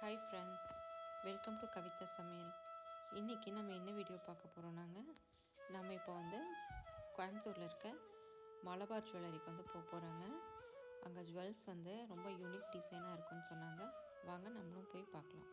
Hi friends, welcome to Kavitha சமையல். இன்றைக்கி நம்ம என்ன வீடியோ பார்க்க போகிறோம்னாங்க, நம்ம இப்போ கோயம்புத்தூரில் இருக்க மலபார் ஜுவல்லரிக்கு போகிறாங்க. அங்கே ஜுவல்ஸ் ரொம்ப யூனிக் டிசைனாக இருக்குன்னு சொன்னாங்க. வாங்க நம்மளும் போய் பார்க்கலாம்.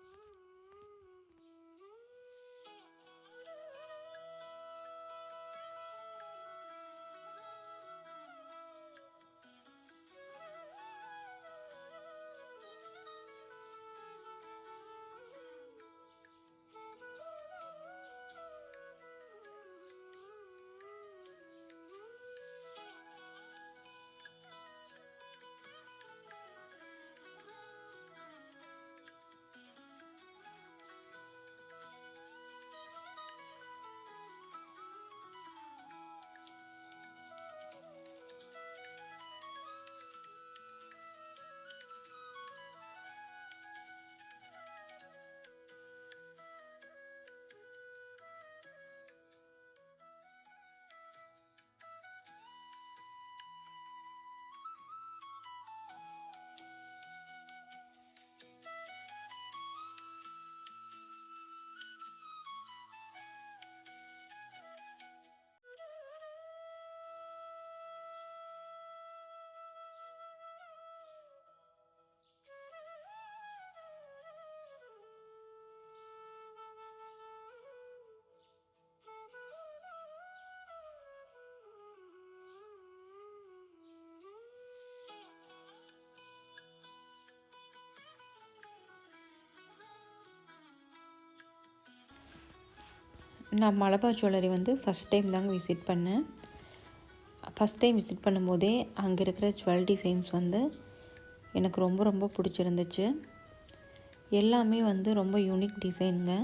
நான் மலபார் ஜுவல்லரி ஃபஸ்ட் டைம் தாங்க விசிட் பண்ணேன். ஃபஸ்ட் டைம் விசிட் பண்ணும்போதே அங்கே இருக்கிற ஜுவல் டிசைன்ஸ் எனக்கு ரொம்ப ரொம்ப பிடிச்சிருந்துச்சு. எல்லாமே ரொம்ப யூனிக் டிசைனுங்க.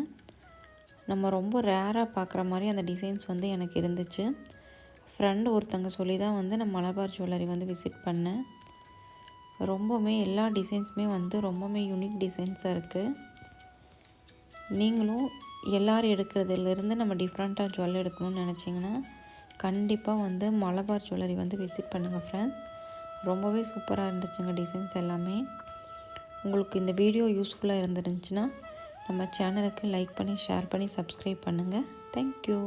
நம்ம ரொம்ப ரேராக பார்க்குற மாதிரி அந்த டிசைன்ஸ் எனக்கு இருந்துச்சு. ஃப்ரெண்டு ஒருத்தங்க சொல்லி தான் நான் மலபார் ஜுவல்லரி விசிட் பண்ணேன். ரொம்பவுமே எல்லா டிசைன்ஸுமே ரொம்பவுமே யூனிக் டிசைன்ஸாக இருக்குது. நீங்களும் எல்லோரும் எடுக்கிறதுலேருந்து நம்ம டிஃப்ரெண்ட்டாக ஜுவல் எடுக்கணும்னு நினச்சிங்கன்னா கண்டிப்பாக மலபார் ஜுவல்லரி விசிட் பண்ணுங்கள் ஃப்ரெண்ட்ஸ். ரொம்பவே சூப்பராக இருந்துச்சுங்க டிசைன்ஸ் எல்லாமே. உங்களுக்கு இந்த வீடியோ யூஸ்ஃபுல்லாக இருந்துருந்துச்சுன்னா நம்ம சேனலுக்கு லைக் பண்ணி ஷேர் பண்ணி சப்ஸ்கிரைப் பண்ணுங்கள். தேங்க்யூ.